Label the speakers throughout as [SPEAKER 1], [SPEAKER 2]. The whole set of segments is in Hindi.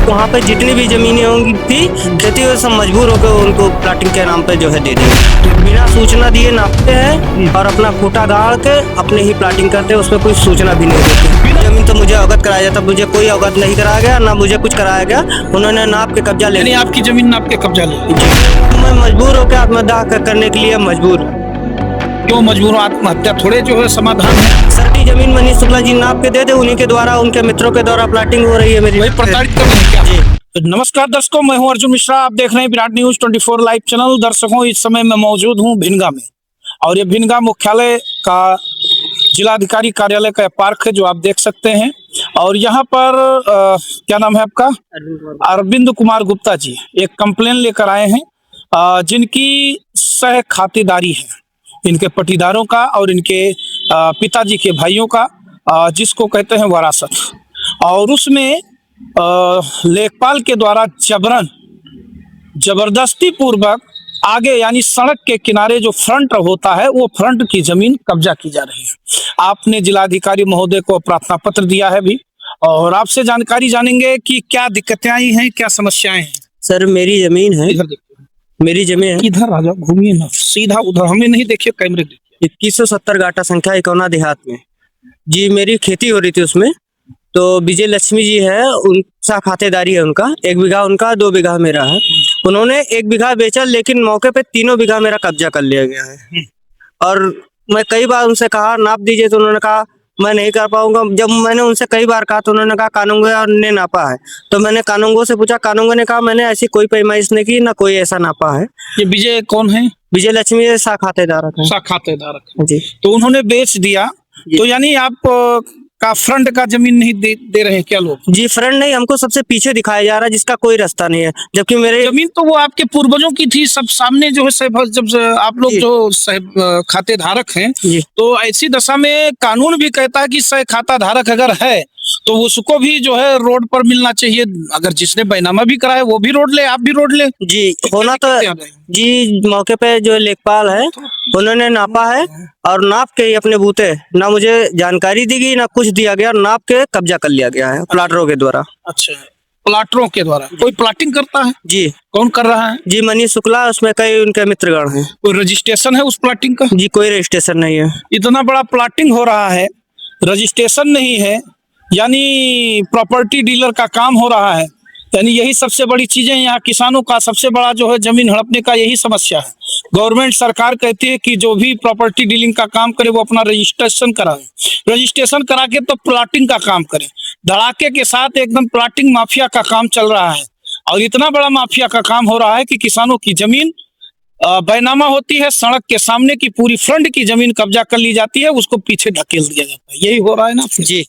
[SPEAKER 1] वहाँ पे जितनी भी जमीनें होंगी थी खेती, वो सब मजबूर होकर उनको प्लाटिंग के नाम पे जो है दे दी। बिना सूचना दिए नापते हैं और अपना खूंटा गाड़ के अपने ही प्लाटिंग करते हैं, उसमें कोई सूचना भी नहीं देते। जमीन तो मुझे अवगत कराया जाता, मुझे कोई अवगत नहीं कराया गया, ना मुझे कुछ कराया गया। उन्होंने नाप के कब्जा ले लिया।
[SPEAKER 2] आपकी जमीन नाप के कब्जा ले लिया?
[SPEAKER 1] मैं मजबूर होकर आत्मदाह करने के लिए मजबूर।
[SPEAKER 2] क्यों मजबूर हो? आत्महत्या थोड़े जो है समाधान है।
[SPEAKER 1] सरटी जमीन मनीष शुक्ला जी नाप के दे दे, उन्हीं के द्वारा, उनके मित्रों के द्वारा प्लाटिंग हो रही है मेरी।
[SPEAKER 2] वही प्रताड़ित कर रहे हैं क्या?
[SPEAKER 1] जी।
[SPEAKER 2] तो नमस्कार दर्शकों, मैं हूं अर्जुन मिश्रा। आप देख रहे हैं विराट न्यूज 24 लाइव चैनल। दर्शकों, इस समय मैं मौजूद हूं भिनगा में, और ये भिनगा मुख्यालय का जिलाधिकारी कार्यालय का पार्क है जो आप देख सकते हैं। और यहाँ पर क्या नाम है आपका? अरविंद कुमार गुप्ता जी एक कंप्लेन लेकर आए हैं, जिनकी सह खातेदारी है इनके पटीदारों का और इनके पिताजी के भाइयों का, जिसको कहते हैं वरासत। और उसमें लेखपाल के द्वारा जबरदस्ती पूर्वक आगे यानी सड़क के किनारे जो फ्रंट होता है, वो फ्रंट की जमीन कब्जा की जा रही है। आपने जिलाधिकारी महोदय को प्रार्थना पत्र दिया है भी, और आपसे जानकारी जानेंगे कि क्या दिक्कतें आई हैं, क्या समस्याएं हैं।
[SPEAKER 1] सर मेरी जमीन है,
[SPEAKER 2] इधर देखिए,
[SPEAKER 1] मेरी जमीन है।
[SPEAKER 2] इधर आ जाओ, घूमिए ना, सीधा उधर, हमें नहीं देखिए, कैमरे देखिए।
[SPEAKER 1] 2170 गाटा संख्या इकौना देहात में जी मेरी खेती हो रही थी उसमें। तो विजय लक्ष्मी जी है, उनका खातेदारी है, उनका 1 बीघा उनका, 2 बीघा मेरा है। उन्होंने 1 बीघा बेचा, लेकिन मौके पे 3 बीघा मेरा कब्जा कर लिया गया है। और मैं कई बार उनसे कहा नाप दीजिए, तो उन्होंने कहा मैं नहीं कर पाऊंगा। जब मैंने उनसे कई बार कहा तो उन्होंने कहा कानूनगो ने नापा है। तो मैंने कानूनगो से पूछा, कानूनगो ने कहा मैंने ऐसी कोई पैमाइश नहीं की, ना कोई ऐसा नापा है।
[SPEAKER 2] ये विजय कौन है?
[SPEAKER 1] विजय लक्ष्मी सा खातेदार है।
[SPEAKER 2] खातेदार
[SPEAKER 1] जी।
[SPEAKER 2] तो उन्होंने बेच दिया, तो यानी आप का फ्रंट का जमीन नहीं दे रहे हैं क्या लोग?
[SPEAKER 1] जी फ्रंट नहीं, हमको सबसे पीछे दिखाया जा रहा है, जिसका कोई रास्ता नहीं है। जबकि मेरे
[SPEAKER 2] जमीन तो वो आपके पूर्वजों की थी, सब सामने जो है जब आप लोग जो खातेधारक हैं, तो ऐसी दशा में कानून भी कहता है कि सह खाताधारक अगर है तो उसको भी जो है रोड पर मिलना चाहिए। अगर जिसने बैनामा भी कराया वो भी रोड ले, आप भी रोड ले।
[SPEAKER 1] जी होना तो जी, मौके पे जो लेखपाल है उन्होंने नापा है, और नाप के ही अपने बूते, ना मुझे जानकारी दी गई ना कुछ दिया गया, नाप के कब्जा कर लिया गया है प्लाटरों के द्वारा।
[SPEAKER 2] अच्छा, प्लाटरों के द्वारा कोई प्लाटिंग करता है? जी। कौन कर रहा है?
[SPEAKER 1] जी मनीष शुक्ला, उसमें कई उनके मित्रगण हैं।
[SPEAKER 2] कोई रजिस्ट्रेशन है उस प्लाटिंग का?
[SPEAKER 1] जी कोई रजिस्ट्रेशन नहीं है।
[SPEAKER 2] इतना बड़ा प्लाटिंग हो रहा है, रजिस्ट्रेशन नहीं है, यानी प्रॉपर्टी डीलर का काम हो रहा है। यानी यही सबसे बड़ी चीजें यहाँ किसानों का सबसे बड़ा जो है जमीन हड़पने का यही समस्या है। गवर्नमेंट सरकार कहती है कि जो भी प्रॉपर्टी डीलिंग का काम करे वो अपना रजिस्ट्रेशन कराए, रजिस्ट्रेशन करा के तो प्लाटिंग का काम करे। धड़ाके के साथ एकदम प्लाटिंग माफिया का काम चल रहा है, और इतना बड़ा माफिया का काम हो रहा है कि किसानों की जमीन बैनामा होती है, सड़क के सामने की पूरी फ्रंट की जमीन कब्जा कर ली जाती है, उसको पीछे ढकेल दिया जाता है। यही हो रहा है ना जी।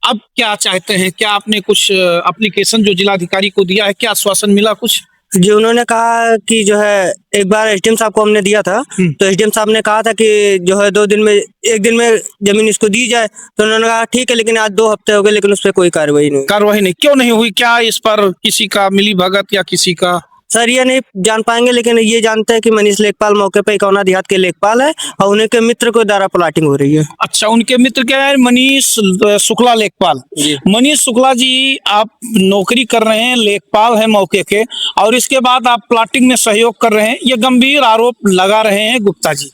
[SPEAKER 2] अब क्या चाहते हैं? क्या आपने कुछ एप्लीकेशन जो जिलाधिकारी को दिया है, क्या आश्वासन मिला कुछ?
[SPEAKER 1] जी उन्होंने कहा कि जो है एक बार एसडीएम साहब को हमने दिया था, तो एसडीएम साहब ने कहा था कि जो है 2 दिन में, 1 दिन में जमीन इसको दी जाए। तो उन्होंने कहा ठीक है, लेकिन आज 2 हफ्ते हो गए, लेकिन उस पर कोई कार्रवाई नहीं।
[SPEAKER 2] क्यों नहीं हुई? क्या इस पर किसी का मिली भगत या किसी का?
[SPEAKER 1] सर ये नहीं जान पाएंगे, लेकिन ये जानते हैं कि मनीष लेखपाल मौके पे इकौना देहात के लेखपाल है, और उन्हीं के मित्र को द्वारा प्लाटिंग हो रही है।
[SPEAKER 2] अच्छा, उनके मित्र क्या है? मनीष शुक्ला लेखपाल। मनीष शुक्ला जी, आप नौकरी कर रहे हैं, लेखपाल है मौके के, और इसके बाद आप प्लाटिंग में सहयोग कर रहे हैं। ये गंभीर आरोप लगा रहे हैं गुप्ता जी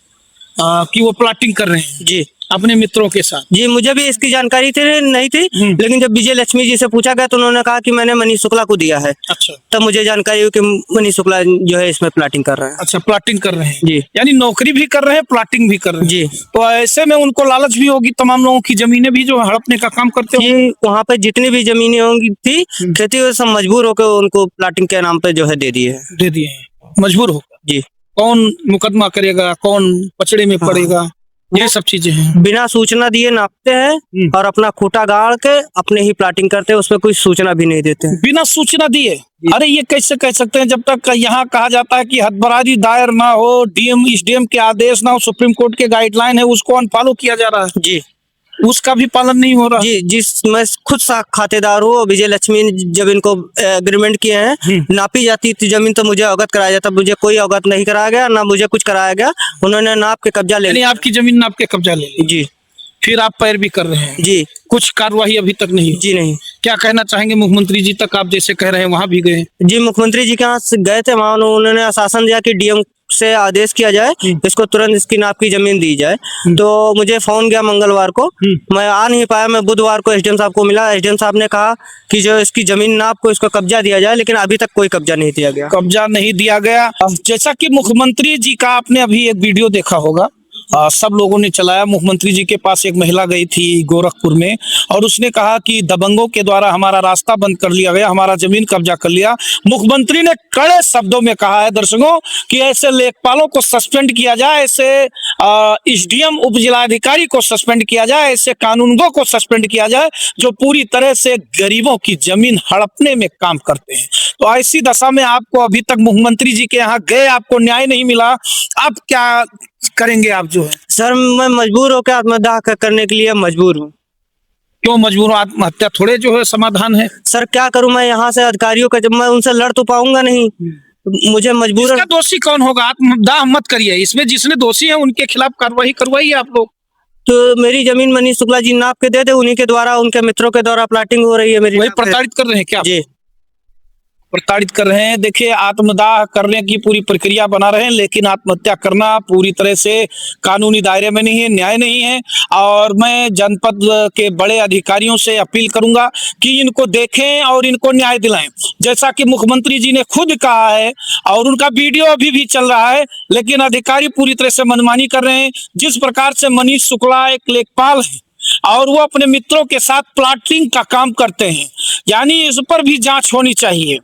[SPEAKER 2] कि वो प्लाटिंग कर रहे हैं जी अपने मित्रों के साथ।
[SPEAKER 1] जी मुझे भी इसकी जानकारी नहीं थी, लेकिन जब विजय लक्ष्मी जी से पूछा गया तो उन्होंने कहा कि मैंने मनीष शुक्ला को दिया है।
[SPEAKER 2] अच्छा,
[SPEAKER 1] तब मुझे जानकारी हुई कि मनीष शुक्ला जो है इसमें प्लाटिंग कर रहे हैं।
[SPEAKER 2] अच्छा, प्लाटिंग कर रहे हैं
[SPEAKER 1] जी,
[SPEAKER 2] यानी नौकरी भी कर रहे हैं, प्लाटिंग भी कर रहे हैं
[SPEAKER 1] जी।
[SPEAKER 2] तो ऐसे में उनको लालच भी होगी, तमाम लोगों की जमीनें भी जो हड़पने का काम करते
[SPEAKER 1] हैं। वहाँ पे जितनी भी जमीनें होंगी थी खेती, वो सब मजबूर होकर उनको प्लाटिंग के नाम पे जो है दे दिए हैं।
[SPEAKER 2] मजबूर होकर। जी। कौन मुकदमा करेगा, कौन पचड़े में पड़ेगा, ये सब चीजें हैं।
[SPEAKER 1] बिना सूचना दिए नापते हैं और अपना खूंटा गाड़ के अपने ही प्लाटिंग करते हैं, उसमें कोई सूचना भी नहीं देते हैं।
[SPEAKER 2] बिना सूचना दिए? अरे ये कैसे कह सकते हैं? जब तक यहाँ कहा जाता है कि हदबराजी दायर ना हो, डीएम एसडीएम के आदेश ना हो, सुप्रीम कोर्ट के गाइडलाइन है, उसको अनफॉलो किया जा रहा है। जी, उसका भी पालन नहीं हो रहा।
[SPEAKER 1] जी मैं खुद खातेदार हूँ। विजय लक्ष्मी जब इनको एग्रीमेंट किए हैं, नापी जाती थी जमीन तो मुझे अवगत कराया जाता, मुझे कोई अवगत नहीं कराया गया, ना मुझे कुछ कराया गया। उन्होंने नाप के कब्जा ले लिया।
[SPEAKER 2] आपकी जमीन नाप के कब्जा ले ली? जी। फिर आप पैर भी कर रहे हैं?
[SPEAKER 1] जी।
[SPEAKER 2] कुछ कार्रवाई अभी तक नहीं?
[SPEAKER 1] जी नहीं।
[SPEAKER 2] क्या कहना चाहेंगे मुख्यमंत्री जी तक? आप जैसे कह रहे हैं वहां भी गए।
[SPEAKER 1] जी मुख्यमंत्री जी के यहाँ से गए थे, वहाँ उन्होंने आश्वासन दिया कि डीएम से आदेश किया जाए, इसको तुरंत इसकी नाप की जमीन दी जाए। तो मुझे फोन गया मंगलवार को, मैं आ नहीं पाया। मैं बुधवार को एसडीएम साहब को मिला। एसडीएम साहब ने कहा कि जो इसकी जमीन नाप को इसको कब्जा दिया जाए, लेकिन अभी तक कोई कब्जा नहीं दिया गया।
[SPEAKER 2] कब्जा नहीं दिया गया। जैसा कि मुख्यमंत्री जी का आपने अभी एक वीडियो देखा होगा, सब लोगों ने चलाया। मुख्यमंत्री जी के पास एक महिला गई थी गोरखपुर में और उसने कहा कि दबंगों के द्वारा हमारा रास्ता बंद कर लिया गया, हमारा जमीन कब्जा कर लिया। मुख्यमंत्री ने कड़े शब्दों में कहा है दर्शकों कि ऐसे लेखपालों को सस्पेंड किया जाए, ऐसे एसडीएम उप जिलाधिकारी को सस्पेंड किया जाए, ऐसे कानूनगों को सस्पेंड किया जाए जो पूरी तरह से गरीबों की जमीन हड़पने में काम करते हैं। तो ऐसी दशा में आपको अभी तक मुख्यमंत्री जी के यहाँ गए, आपको न्याय नहीं मिला, अब क्या करेंगे आप जो है?
[SPEAKER 1] सर मैं मजबूर होकर आत्महत्या करने के लिए मजबूर हूँ।
[SPEAKER 2] क्यों मजबूर हो? आत्महत्या थोड़े जो है समाधान है।
[SPEAKER 1] सर क्या करूं मैं यहाँ से अधिकारियों का, जब मैं उनसे लड़ तो पाऊंगा नहीं, मुझे मजबूर।
[SPEAKER 2] इसका दोषी कौन होगा? आत्मदाह मत करिए, इसमें जिसने दोषी है उनके खिलाफ कार्रवाई करवाइए आप लोग।
[SPEAKER 1] तो मेरी जमीन मनीष शुक्ला जी नाप के दे दे, उन्हीं के द्वारा, उनके मित्रों के द्वारा प्लाटिंग हो रही है मेरी।
[SPEAKER 2] वही प्रताड़ित कर रहे हैं क्या?
[SPEAKER 1] जी
[SPEAKER 2] प्रताड़ित कर रहे हैं। देखिए, आत्मदाह करने की पूरी प्रक्रिया बना रहे हैं, लेकिन आत्महत्या करना पूरी तरह से कानूनी दायरे में नहीं है, न्याय नहीं है। और मैं जनपद के बड़े अधिकारियों से अपील करूंगा कि इनको देखें और इनको न्याय दिलाएं, जैसा कि मुख्यमंत्री जी ने खुद कहा है और उनका वीडियो अभी भी चल रहा है। लेकिन अधिकारी पूरी तरह से मनमानी कर रहे हैं। जिस प्रकार से मनीष शुक्ला एक लेखपाल है और वो अपने मित्रों के साथ प्लाटिंग का काम करते हैं, यानी इस पर भी जांच होनी चाहिए।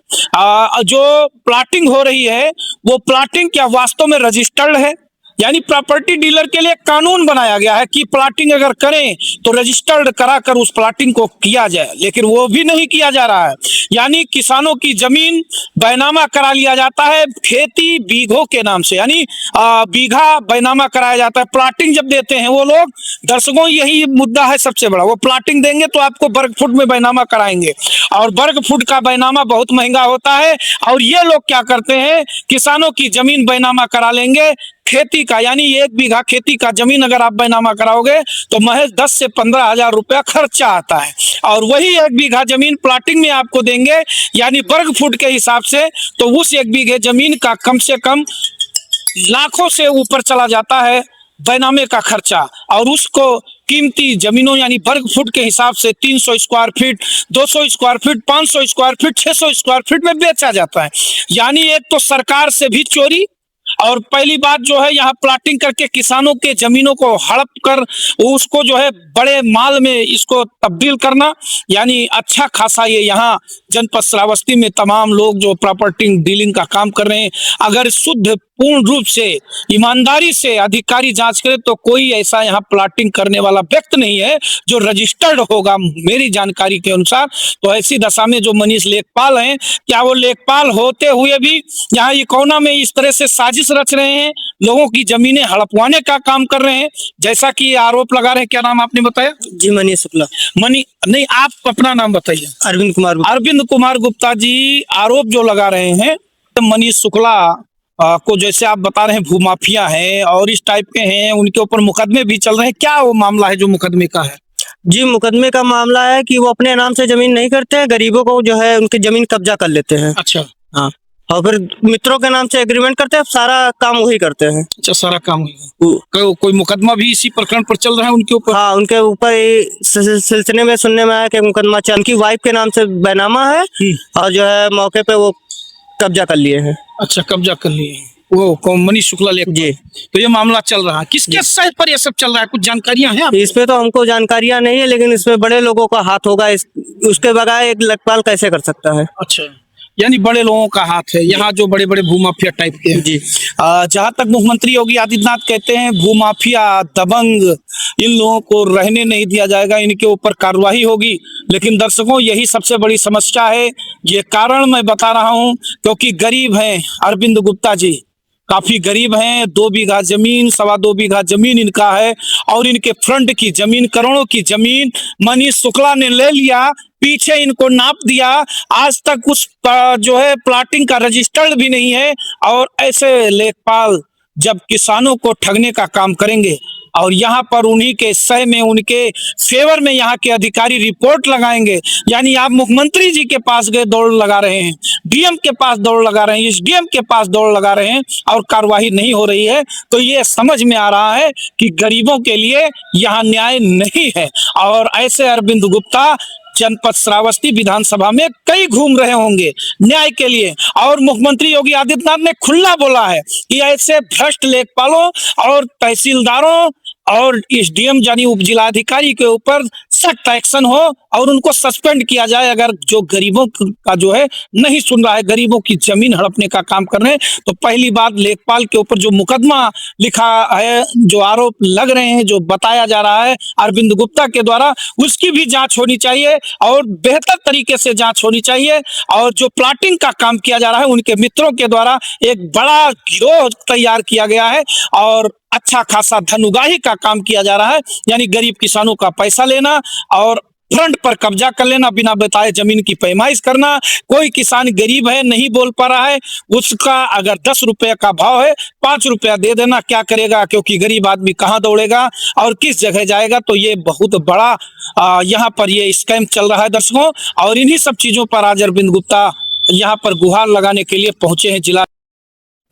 [SPEAKER 2] जो प्लाटिंग हो रही है वो प्लाटिंग क्या वास्तव में रजिस्टर्ड है? यानी प्रॉपर्टी डीलर के लिए कानून बनाया गया है कि प्लाटिंग अगर करें तो रजिस्टर्ड कराकर उस प्लाटिंग को किया जाए, लेकिन वो भी नहीं किया जा रहा है। यानी किसानों की जमीन बैनामा करा लिया जाता है खेती बीघों के नाम से, यानी बीघा बैनामा कराया जाता है। प्लाटिंग जब देते हैं वो लोग, दर्शकों यही मुद्दा है सबसे बड़ा, वो प्लाटिंग देंगे तो आपको वर्ग फुट में बैनामा कराएंगे और वर्ग फुट का बैनामा बहुत महंगा होता है। और ये लोग क्या करते हैं, किसानों की जमीन बैनामा करा लेंगे खेती का, यानी 1 बीघा खेती का जमीन अगर आप बैनामा कराओगे तो महज 10 से 15 हजार रुपया खर्चा आता है। और वही 1 बीघा जमीन प्लाटिंग में आपको देंगे, यानी वर्ग फुट के हिसाब से, तो उस 1 बीघे जमीन का कम से कम लाखों से ऊपर चला जाता है बैनामे का खर्चा। और उसको कीमती जमीनों यानी वर्ग फुट के हिसाब से 300 square feet, 200 square feet, 500 square feet, 600 square feet में बेचा जाता है। यानी एक तो सरकार से भी चोरी, और पहली बात जो है यहाँ प्लाटिंग करके किसानों के जमीनों को हड़प कर उसको जो है बड़े माल में इसको तब्दील करना, यानी अच्छा खासा ये यहाँ जनपद श्रावस्ती में तमाम लोग जो प्रॉपर्टी डीलिंग का काम कर रहे हैं, अगर शुद्ध पूर्ण रूप से ईमानदारी से अधिकारी जांच करे तो कोई ऐसा यहाँ प्लाटिंग करने वाला व्यक्ति नहीं है जो रजिस्टर्ड होगा मेरी जानकारी के अनुसार। तो ऐसी दशा में जो मनीष लेखपाल हैं, क्या वो लेखपाल होते हुए भी यहाँ इकोना में इस तरह से साजिश रच रहे हैं, लोगों की जमीनें हड़पवाने का काम कर रहे हैं, जैसा कि आरोप लगा रहे हैं। क्या नाम आपने बताया?
[SPEAKER 1] जी मनीष शुक्ला।
[SPEAKER 2] नहीं, आप अपना नाम बताइए।
[SPEAKER 1] अरविंद कुमार।
[SPEAKER 2] अरविंद कुमार गुप्ता जी आरोप जो लगा रहे हैं मनीष शुक्ला को, जैसे आप बता रहे हैं भूमाफिया है और इस टाइप के हैं, उनके ऊपर मुकदमे भी चल रहे हैं। क्या वो मामला है जो मुकदमे का है?
[SPEAKER 1] जी मुकदमे का मामला है कि वो अपने नाम से जमीन नहीं करते हैं, गरीबों को जो है उनकी जमीन कब्जा कर लेते हैं।
[SPEAKER 2] अच्छा।
[SPEAKER 1] हाँ, और फिर मित्रों के नाम से एग्रीमेंट करते हैं, सारा काम वही करते हैं।
[SPEAKER 2] अच्छा, सारा काम कोई मुकदमा भी इसी प्रकरण पर चल रहा है उनके ऊपर?
[SPEAKER 1] हाँ, उनके ऊपर सिलसिले में सुनने में आया कि मुकदमा चल, उनकी वाइफ के नाम से बैनामा है और जो है मौके पे वो कब्जा कर लिए हैं।
[SPEAKER 2] अच्छा, कब्जा कर लिए हैं वो मनीष शुक्ला लेख
[SPEAKER 1] जी।
[SPEAKER 2] तो ये मामला चल रहा है, किसके सह पर ये सब चल रहा है? कुछ जानकारियां हैं?
[SPEAKER 1] इस पे तो हमको जानकारियां नहीं है, लेकिन इसमें बड़े लोगों का हाथ होगा। उसके बगैर एक लेखपाल कैसे कर सकता है?
[SPEAKER 2] अच्छा, यानी बड़े लोगों का हाथ है यहाँ, जो बड़े बड़े भूमाफिया टाइप के हैं।
[SPEAKER 1] जी।
[SPEAKER 2] जहां तक मुख्यमंत्री योगी आदित्यनाथ कहते हैं भूमाफिया दबंग इन लोगों को रहने नहीं दिया जाएगा, इनके ऊपर कार्रवाई होगी। लेकिन दर्शकों, यही सबसे बड़ी समस्या है। ये कारण मैं बता रहा हूं क्योंकि गरीब हैं अरविंद गुप्ता जी, काफी गरीब हैं। 2 बीघा जमीन, 2.25 बीघा जमीन इनका है और इनके फ्रंट की जमीन, करोड़ों की जमीन मनीष शुक्ला ने ले लिया, पीछे इनको नाप दिया, आज तक उस जो है प्लाटिंग का रजिस्टर्ड भी नहीं है। और ऐसे लेखपाल जब किसानों को ठगने का काम करेंगे और यहाँ पर उन्हीं के सह में, उनके फेवर में यहाँ के अधिकारी रिपोर्ट लगाएंगे। यानी आप मुख्यमंत्री जी के पास गए, दौड़ लगा रहे हैं, डीएम के पास दौड़ लगा रहे हैं, एसडीएम के पास दौड़ लगा रहे हैं और कार्रवाई नहीं हो रही है, तो ये समझ में आ रहा है कि गरीबों के लिए यहाँ न्याय नहीं है। और ऐसे अरविंद गुप्ता जनपद श्रावस्ती विधानसभा में कई घूम रहे होंगे न्याय के लिए। और मुख्यमंत्री योगी आदित्यनाथ ने खुला बोला है कि ऐसे भ्रष्ट लेखपालों और तहसीलदारों और एसडीएम यानी उप जिलाधिकारी के ऊपर सख्त एक्शन हो और उनको सस्पेंड किया जाए अगर जो गरीबों का जो है नहीं सुन रहा है, गरीबों की जमीन हड़पने का काम कर रहे हैं। तो पहली बात, लेखपाल के ऊपर जो मुकदमा लिखा है, जो आरोप लग रहे हैं, जो बताया जा रहा है अरविंद गुप्ता के द्वारा, उसकी भी जांच होनी चाहिए और बेहतर तरीके से जांच होनी चाहिए। और जो प्लाटिंग का काम किया जा रहा है, उनके मित्रों के द्वारा एक बड़ा गिरोह तैयार किया गया है और अच्छा खासा धन उगाही का काम किया जा रहा है। यानी गरीब किसानों का पैसा लेना और फ्रंट पर कब्जा कर लेना, बिना बताए जमीन की पैमाइश करना। कोई किसान गरीब है, नहीं बोल पा रहा है, उसका अगर 10 रुपए का भाव है, 5 रुपया दे देना, क्या करेगा, क्योंकि गरीब आदमी कहाँ दौड़ेगा और किस जगह जाएगा। तो ये बहुत बड़ा यहाँ पर ये स्कैम चल रहा है दर्शकों। और इन्हीं सब चीजों पर आज अरविंद गुप्ता यहाँ पर गुहार लगाने के लिए पहुंचे हैं जिला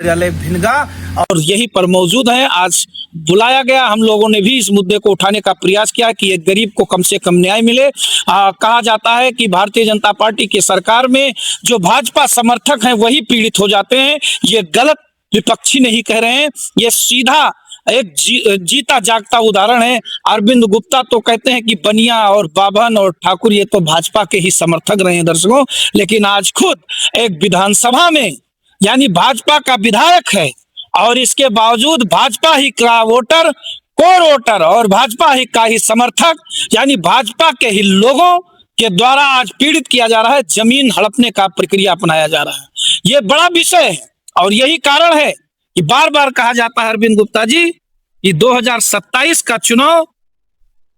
[SPEAKER 2] कार्यालय भिनगा और यहीं पर मौजूद हैं। आज बुलाया गया, हम लोगों ने भी इस मुद्दे को उठाने का प्रयास किया कि एक गरीब को कम से कम न्याय मिले। कहा जाता है कि भारतीय जनता पार्टी की सरकार में जो भाजपा समर्थक हैं वही पीड़ित हो जाते हैं। ये गलत विपक्षी नहीं कह रहे हैं, ये सीधा एक जीता जागता उदाहरण है। अरविंद गुप्ता तो कहते हैं कि बनिया और बाभन और ठाकुर ये तो भाजपा के ही समर्थक रहे हैं दर्शकों, लेकिन आज खुद एक विधानसभा में यानी भाजपा का विधायक है और इसके बावजूद भाजपा ही का वोटर, कोर वोटर और भाजपा ही का ही समर्थक यानी भाजपा के ही लोगों के द्वारा आज पीड़ित किया जा रहा है, जमीन हड़पने का प्रक्रिया अपनाया जा रहा है। ये बड़ा विषय है और यही कारण है कि बार बार कहा जाता है अरविंद गुप्ता जी कि 2027 का चुनाव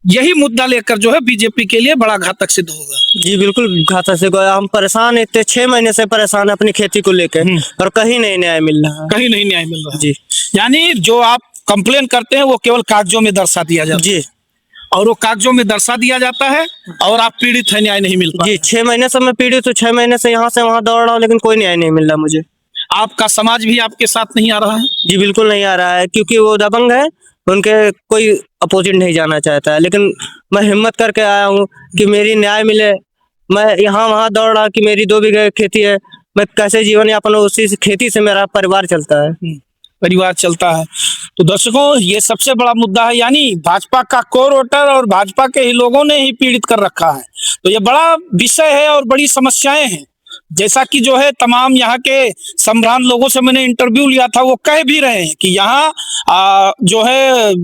[SPEAKER 2] यही मुद्दा लेकर जो है बीजेपी के लिए बड़ा घातक सिद्ध होगा।
[SPEAKER 1] जी बिल्कुल घातक से हम परेशान है, इतने 6 महीने से परेशान है अपनी खेती को लेकर और कहीं नहीं न्याय मिल रहा है,
[SPEAKER 2] कहीं नहीं न्याय मिल रहा है।
[SPEAKER 1] जी
[SPEAKER 2] यानी जो आप कंप्लेन करते हैं वो केवल कागजों में दर्शा दिया जाता है।
[SPEAKER 1] जी
[SPEAKER 2] और वो कागजों में दर्शा दिया जाता है और आप पीड़ित है, न्याय नहीं मिल पा
[SPEAKER 1] जी 6 महीने से मैं पीड़ित हूँ, 6 महीने से यहाँ से वहाँ दौड़ रहा हूँ लेकिन कोई न्याय नहीं मिल रहा मुझे।
[SPEAKER 2] आपका समाज भी आपके साथ नहीं आ रहा है?
[SPEAKER 1] जी बिल्कुल नहीं आ रहा है, क्योंकि वो दबंग है, उनके कोई अपोजिट नहीं जाना चाहता है। लेकिन मैं हिम्मत करके आया हूँ कि मेरी न्याय मिले। मैं यहाँ वहाँ दौड़ रहा कि मेरी 2 बीघे खेती है, मैं कैसे जीवन यापन, उसी खेती से मेरा परिवार चलता है।
[SPEAKER 2] परिवार चलता है। तो दर्शकों ये सबसे बड़ा मुद्दा है, यानी भाजपा का कोर वोटर और भाजपा के ही लोगों ने ही पीड़ित कर रखा है। तो ये बड़ा विषय है और बड़ी समस्याएं हैं। जैसा कि जो है तमाम यहाँ के सम्भ्रांत लोगों से मैंने इंटरव्यू लिया था, वो कह भी रहे हैं कि यहाँ जो है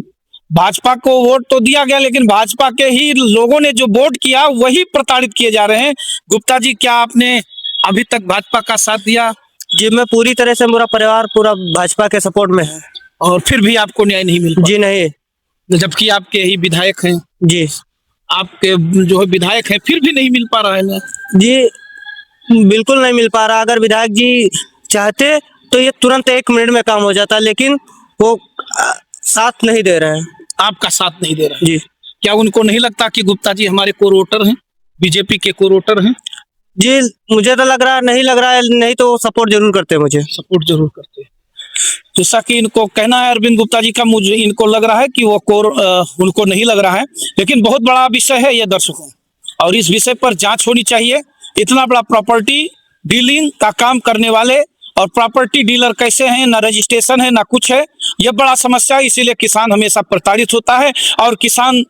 [SPEAKER 2] भाजपा को वोट तो दिया गया लेकिन भाजपा के ही लोगों ने जो वोट किया वही प्रताड़ित किए जा रहे हैं। गुप्ता जी, क्या आपने अभी तक भाजपा का साथ दिया?
[SPEAKER 1] जी मैं पूरी तरह से, मेरा परिवार पूरा भाजपा के सपोर्ट में है।
[SPEAKER 2] और फिर भी आपको न्याय नहीं मिल
[SPEAKER 1] जी नहीं,
[SPEAKER 2] जबकि आपके ही विधायक हैं।
[SPEAKER 1] जी
[SPEAKER 2] आपके जो है विधायक हैं, फिर भी नहीं मिल पा रहा है ना?
[SPEAKER 1] जी बिल्कुल नहीं मिल पा रहा। अगर विधायक जी चाहते तो ये तुरंत 1 मिनट में काम हो जाता, लेकिन वो साथ नहीं दे रहे हैं।
[SPEAKER 2] आपका साथ नहीं दे रहे हैं?
[SPEAKER 1] जी
[SPEAKER 2] क्या उनको नहीं लगता कि गुप्ता जी हमारे कोर वोटर हैं, बीजेपी के कोर वोटर हैं?
[SPEAKER 1] जी मुझे तो लग रहा है, नहीं लग रहा है, नहीं तो सपोर्ट जरूर करते हैं, मुझे
[SPEAKER 2] सपोर्ट जरूर करते हैं। जैसा कि इनको कहना है अरविंद गुप्ता जी का, मुझे इनको लग रहा है कि वो कोर उनको नहीं लग रहा है। लेकिन बहुत बड़ा विषय है ये दर्शकों, और इस विषय पर जांच होनी चाहिए। इतना बड़ा प्रॉपर्टी डीलिंग का काम करने वाले और प्रॉपर्टी डीलर कैसे हैं, ना रजिस्ट्रेशन है ना कुछ है, यह बड़ा समस्या है। इसीलिए किसान हमेशा प्रताड़ित होता है और किसान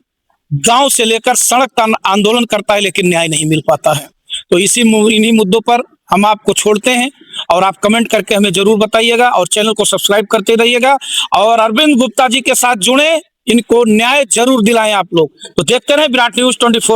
[SPEAKER 2] गांव से लेकर सड़क का आंदोलन करता है लेकिन न्याय नहीं मिल पाता है। तो इन्हीं मुद्दों पर हम आपको छोड़ते हैं और आप कमेंट करके हमें जरूर बताइएगा और चैनल को सब्सक्राइब करते रहिएगा और अरविंद गुप्ता जी के साथ जुड़े, इनको न्याय जरूर दिलाएं आप लोग। तो देखते रहे विराट न्यूज 24।